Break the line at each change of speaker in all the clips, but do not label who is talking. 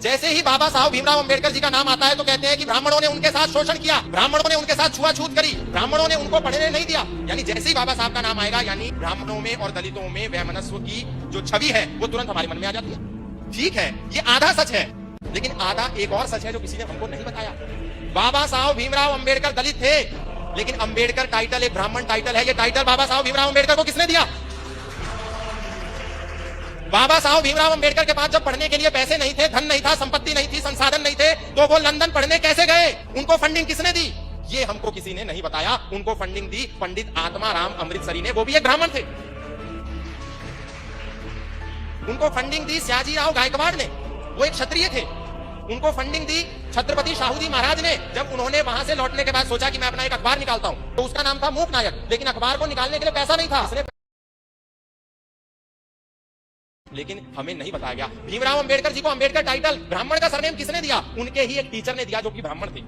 जैसे ही बाबा साहब भीमराव अंबेडकर जी का नाम आता है तो कहते हैं कि ब्राह्मणों ने उनके साथ शोषण किया, ब्राह्मणों ने उनके साथ छुआछूत करी, ब्राह्मणों ने उनको पढ़ने नहीं दिया। यानी जैसे ही बाबा साहब का नाम आएगा यानी ब्राह्मणों में और दलितों में वैमनस्व की जो छवि है वो तुरंत हमारे मन में आ जाती है। ठीक है, ये आधा सच है, लेकिन आधा एक और सच है जो किसी ने हमको नहीं बताया। बाबा साहब भीमराव अंबेडकर दलित थे, लेकिन अंबेडकर टाइटल एक ब्राह्मण टाइटल है। ये टाइटल बाबा साहब भीमराव अंबेडकर को किसने दिया? बाबा साहब भीमराव अंबेडकर के पास जब पढ़ने के लिए पैसे नहीं थे, धन नहीं था, संपत्ति नहीं थी, संसाधन नहीं थे, तो वो लंदन पढ़ने कैसे गए? उनको फंडिंग किसने दी? ये हमको किसी ने नहीं बताया। उनको फंडिंग दी पंडित आत्माराम अमृतसरी ने, वो भी एक ब्राह्मण थे। उनको फंडिंग दी सयाजीराव गायकवाड़ ने, वो एक क्षत्रिय थे। उनको फंडिंग दी छत्रपति शाहूजी महाराज ने, जब उन्होंने वहां से लौटने के बाद सोचा कि मैं अपना एक अखबार निकालता हूं, तो उसका नाम था मूक नायक, लेकिन अखबार को निकालने के लिए पैसा नहीं था। लेकिन हमें नहीं बताया गया भीमराव अंबेडकर जी को अंबेडकर टाइटल, ब्राह्मण का सरनेम किसने दिया? उनके ही एक टीचर ने दिया जो कि ब्राह्मण थे।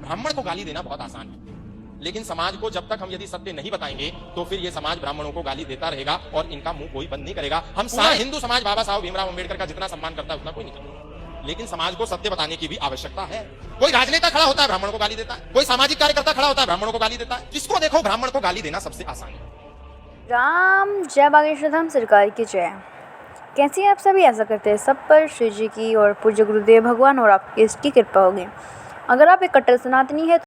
ब्राह्मण को गाली देना बहुत आसान है, लेकिन समाज को जब तक हम यदि सत्य नहीं बताएंगे तो फिर ये समाज ब्राह्मणों को गाली देता रहेगा और इनका मुंह कोई बंद नहीं करेगा। हम सारा हिंदू समाज बाबा साहब भीमराव अंबेडकर का जितना सम्मान करता है उतना कोई नहीं करता, लेकिन समाज को सत्य बताने की भी आवश्यकता है। कोई राजनेता खड़ा होता है ब्राह्मण को गाली देता है, कोई सामाजिक कार्यकर्ता खड़ा होता है ब्राह्मणों को गाली देता है। जिसको देखो ब्राह्मण को गाली देना सबसे आसान है।
राम जय बागेश्वर धाम सरकार की जय। कैसी हैं आप सभी? आशा करते हैं सब पर श्री जी की और पूज्य गुरुदेव भगवान और आपकी इसकी कृपा होगी। अगर आप एक कट्टर सनातनी है